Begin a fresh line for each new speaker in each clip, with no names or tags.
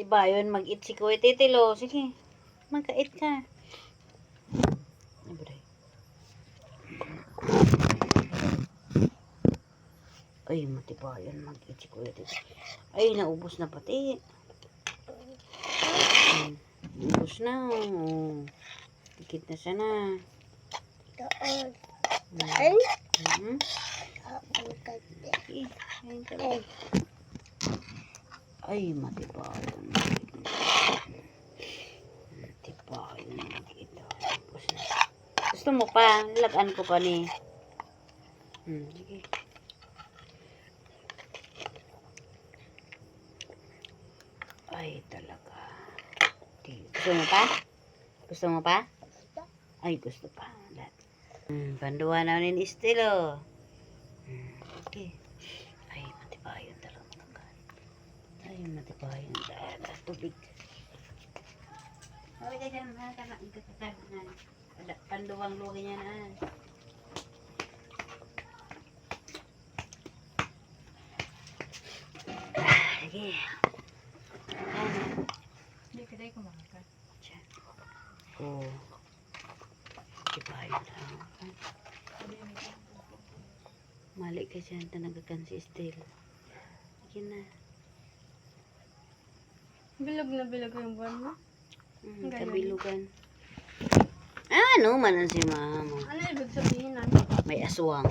Matibayon, mag-eat si Kuya Titilo. Sige, magka-eat ka. Ay, matibayon, mag-eat si Kuya Titilo. Ay, naubos na pati. Ubos na. Oh. Tikit na siya na. Ay, matibayon. Matibayon. Gusto mo pa? Lagaan ko pa ni. Sige. Ay, talaga. Gusto mo pa? Gusto mo pa? Ay, gusto pa. Panduwa na ni Estilo. Okay. Ay, matibayon talaga. Ay, matibayon. Tubig. Ay, ganyan. Panduwang lugi niya na. Sige.
Hindi ka tayo kumakakas.
Oo. Matibayon lang. Mali ka siya. Tanagakan si Estilo. Sige na.
Bilog na bilog yung buwan mo?
Kabilugan. Ano man si mama?
Ano ibig sabihin na?
May aswang.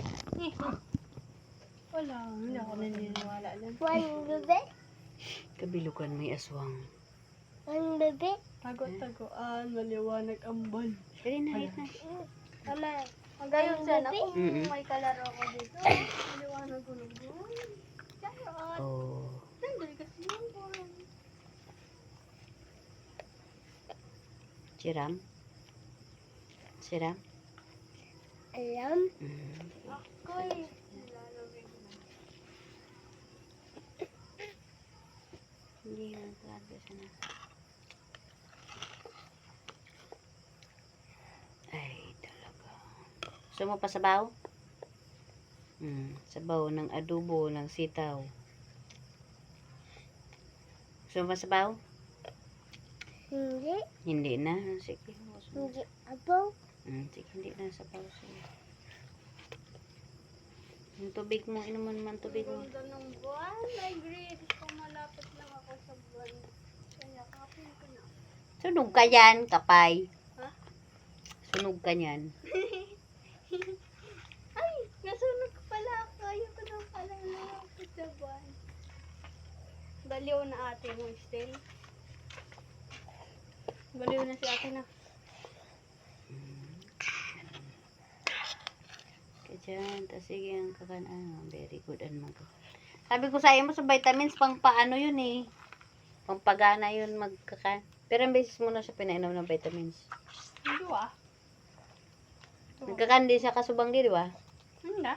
Wala, hindi ako naniniwala lang.
Bebe?
Kabilugan may aswang.
Bebe?
Tago-tagoan, maliwanag ang buwan.
Sige na, hit na.
Mama.
Magayon sana
Bebe?
kung may kalaro ako dito. Maliwanag ko ng buwan. Charot.
Oh.
Nanday kasi yung buwan.
Siram? Siram?
Alam?
Ako'y nilalawin na.
Hindi na talaga siya na. Ay, talaga. Gusto mo pa sabaw? Sabaw ng adobo ng sitaw. Gusto mo pa sabaw?
Hindi.
Hindi na. Sige.
Hindi. Apo?
Sige, hindi na sabaw. Sige. Yung tubig mo, inuman man tubig mo.
Ang ganda ng buwan. May grade. Kung malapit lang ako sa buwan. Kaya kapin ko na.
Sunog ka yan, kapay.
Ha?
Sunog ka yan.
Ay! Nasunog pala ako. Ayoko na pala malapit sa buwan. Baliw na ate mo, still. Baliw na si ate na.
Dyan, tas sige ang very good ang mag. Sabi ko sa iyo mo sa vitamins pang paano yun eh. Pampagana yun magkakan. Pero ang beses mo na siya pinainom ng vitamins.
Hindi ah.
Nagkakan din siya kasubanggi, di ba?
Hindi.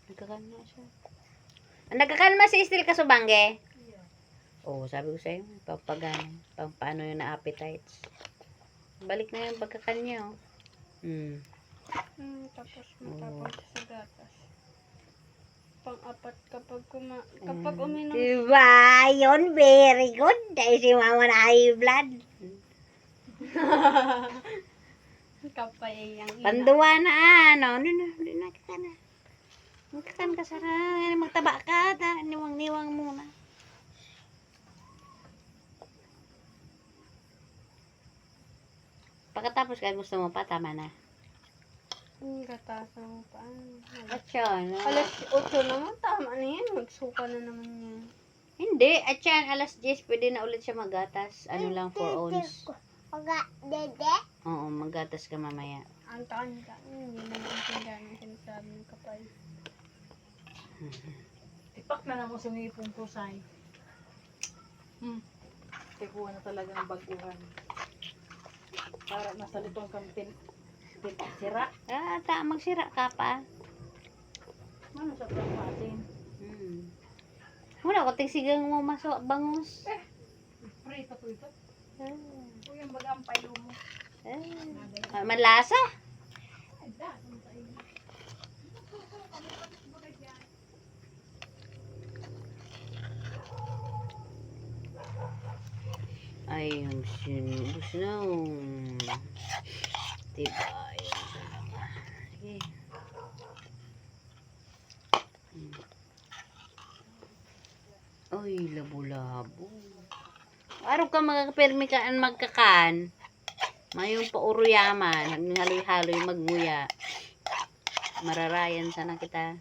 Nagkakan na siya. Nagkakan ma si Estel kasubanggi? Oo, sabi ko sa iyo, pampagana. Pampano yun na appetites. Balik na yung pagkakan niya, oh.
Tapos matapos sa gatas. Pang-apat kapag uminom.
Diba? Yun, very good. Dahil si mama na high blood.
Kapay yung ina.
Panduwa na, ano. Hindi na kita na. Magkakan ka sarang. Magtaba ka. Niwang-niwang muna. Pagkatapos ka, gusto mo pa, tama na.
Gatas mo pa.
At yan.
Alas 8 naman, tama na yan. Magsuka na naman yan.
Hindi. At yan, alas 10, pwede na ulit siya magatas. Ano lang, 4 ounce.
Dede?
Oo, magatas ka mamaya.
Anta-anta. Hindi na maintindihan yung sinasabi ng kapal.
Ipak na lang mo sa mga ipong pusay. Tikuha na talagang baguhan. Para nasa litong kampin. Sira.
Magsira ka pa.
Ano sa pangmasin?
Muna ko tigsigang mo masok bangus.
Prito po ito. Kung yung bagang payo mo.
Malasa. Ayun, sinubos na. Diba? Ayun talaga. Sige. Ay, labo-labo. Araw ka magkapirmi ka magkakan. Mayong pauruyaman. Haloy-haloy magmuya. Mararayan sana kita.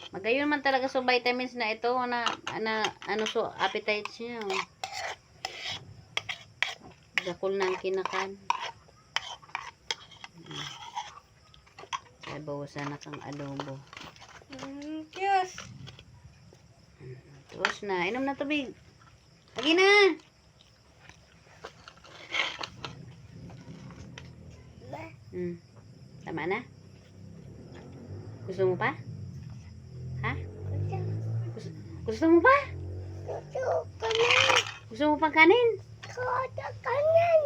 Magayon man talaga sa vitamins na ito na ano so appetites niya. Dakol na ang kinakan. Kaya bawasan na kang adobo.
Yes.
Tapos na. Inom na tubig. Lagi na. Tama na? Gusto mo pa? Ha? Gusto mo pa? Gusto mo pang kanin?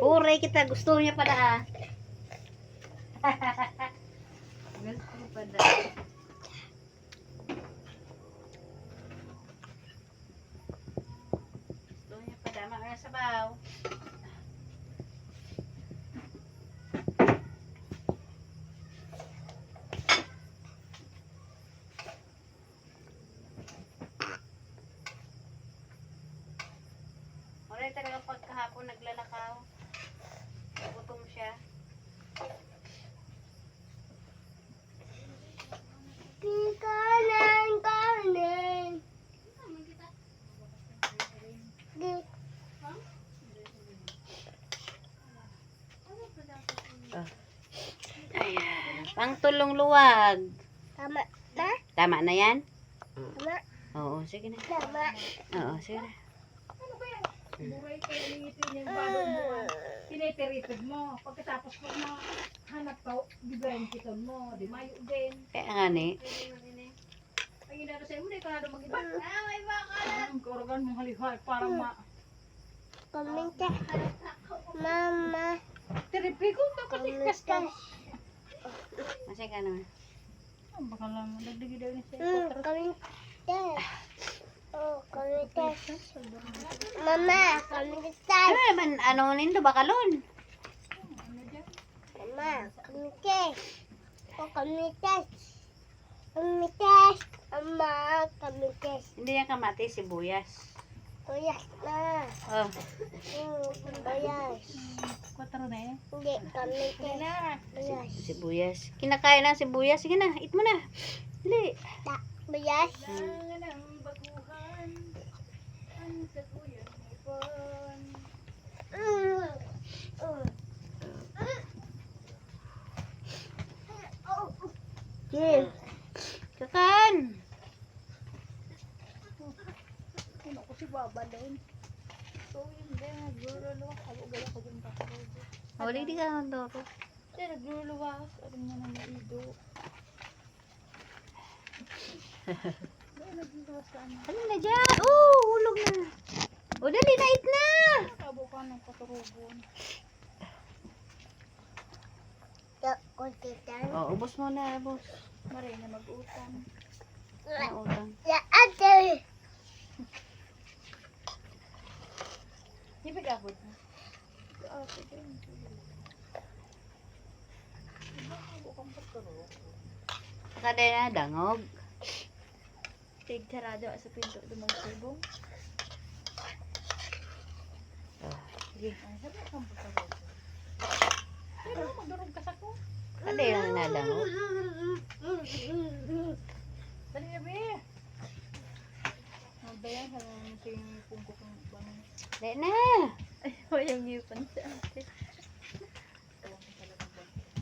Puray kita. Gusto niya pala ah. Gusto ko pala. Gusto niya pala. Mga sabaw. Wala talaga pagkahapon naglalakaw. Gutom siya.
Kanan.
Ayan. Pang tulong luwag.
Tama na?
Tama na yan?
Tama.
Oo, sige na.
Tama.
Oo, sige na.
Ano ba yan? Buray kayo nangitin yung balon mo. Tinitirited mo. Pagkatapos mo hanap ka, bigyan kiton mo. Di mayo din.
Kaya nga ni.
Ang inano sa'yo mo, di ka na doon mag-iba. May baka. Kauragan mong halihal para
Komenta. Mama.
Tiripi ko, dapat ikas ka.
Masaya ka naman.
Baka lang, nagdigi daw niya sa'yo.
Komenta. Oh, komenta. Mama, komenta.
Ano man, ano nindo bakalon?
Mama, komenta. Oh, komenta. Komenta. Mama, komenta.
Hindi yan kamatis, sibuyas.
Tuyas na.
Oh,
Tuyas.
4 na eh.
Hindi, komenta. Tuyas.
sibuyas. Kinakain ng sibuyas. Sige na, eat mo na. Dali.
Tuyas.
Ang baguhan, ang saguyang ipon.
Sige. Kakan.
Ano ko si Baba doon? So, yun din, nagluluwa. Halo-gala ko dun pa.
Wala di ka ng doro.
Hindi, nagluluwa. Sabi niya na naido. Nagluluwa sa ano.
Ano na dyan? Oh, hulog na. O, dali na, eat na.
Nakabo ka ng paturubon.
Kuntitan.
Oh, ubos mo na, ubos.
Maray na mag-utang.
Ano utang?
Ya, ate.
Ibig abot na. Sige. Nakabo kang paturubon.
Kada na, dangog.
Tig sarado sa pinto dumagsibong.
Sige.
Ay, sabi kang paturubon. Pero magdurog ka sa ko.
Kada yung nadangog.
Dali na, be. Magbayan sa natin pungkok ng bangon.
Dali na.
Ay, wayang ngipon sa ate.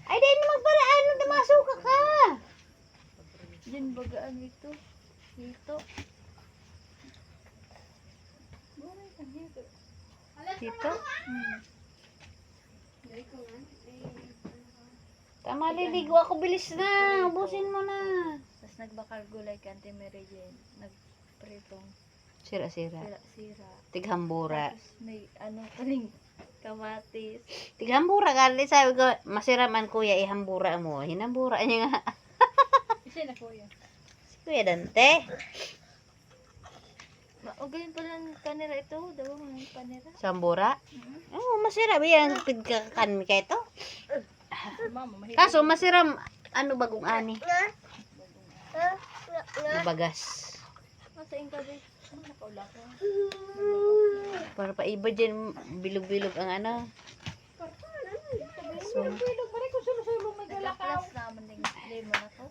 Ay, dahil magparaan. Dumasuka ka.
Diyan bagaan ito. Dito.
Buray ka dito.
Dito.
Tama, liligo ako. Bilis na. Ubusin mo na.
Tapos nagbakal gulay ka Ate Mary Jane. Nagpritong
Sira-sira.
sira.
Tighambura.
Tapos may ano kaling kamatis.
Tighambura ka. Sabi ko, masira man kuya, ihambura mo. Hinambura niya nga.
Isa na kuya.
Si Kuya Dante.
Magaling pala ng panira ito. Daw ng panira.
Sambura. Oh, masira ba yan? Pigkakan mi kayo to?
Mama, mahilig.
Kaso masiram, ano bagong ani? Bagas.
Masaing ka ba? Nakaula ko.
Para pa iba dyan, bilog-bilog ang ano. So,
Bilog pa rin kung sulusulong may galakaw.
Plus naman din. Lemon na to.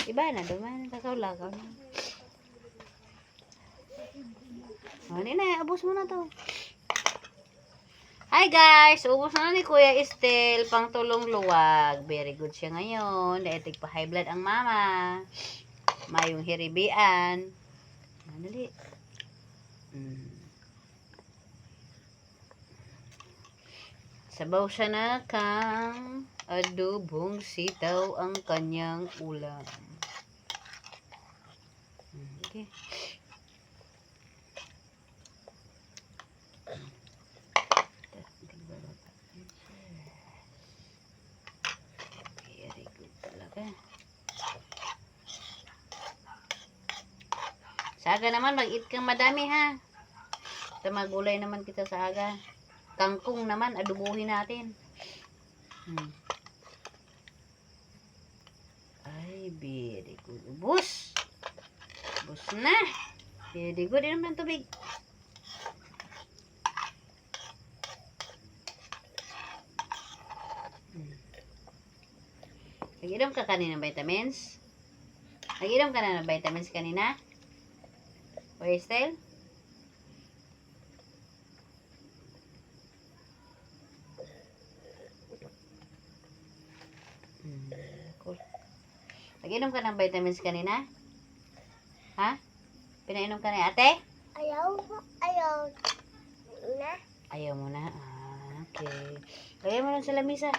iba na, duman, kakaw-lakaw na. O, na, abos mo na to. Hi guys! Ubos na ni Kuya Estel, pang tulong luwag. Very good siya ngayon. Dahil pa high blood ang mama. Mayong hiribian. Dali. Sabaw siya na kang adobong sitaw ang kanyang ulam. Okay. Very good talaga. Sa aga naman, mag-eat kang madami ha. Ito magulay naman kita sa aga. Kangkong naman, adubuhin natin. Ay, very good. Ubus! Ubus na! Very good. Inom ng tubig. Nag-inom ka kanina ng vitamins? Nag-inom ka na ng vitamins kanina? Kuya Estel? Cool. Nag-inom ka ng vitamins kanina? Ha? Pinainom ka ni ate?
Ayaw. Ayaw. Na.
Ayaw mo na. Ah, okay. Lagay mo lang sa lamisa.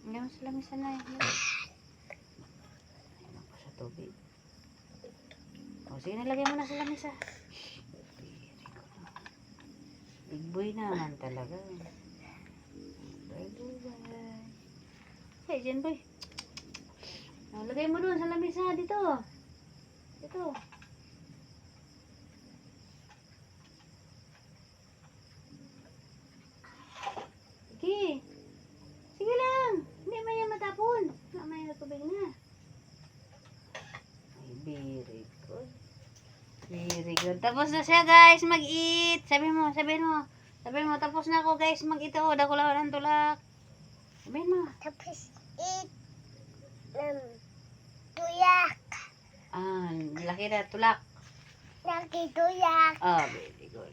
Lagay mo sa lamisa na. Lagay mo pa sa tubig. O, sige na, lagay mo na sa lamisa. Big boy naman talaga. Bye, bye. Hey, dyan boy. O, lagay mo doon sa lamisa. Dito. Dito. Sige. Sige lang. Hindi maya matapon. Mamaya na tubig na. Ay, very good. Very good. Tapos na siya guys. Mag-eat. Sabihin mo. Tapos na ako guys. Mag-eat ako. Dako lang ng tulak. Sabihin mo.
Tapos eat. Tuyak.
Ah, laki na tulak.
Lagi tuyak.
Ah, very good.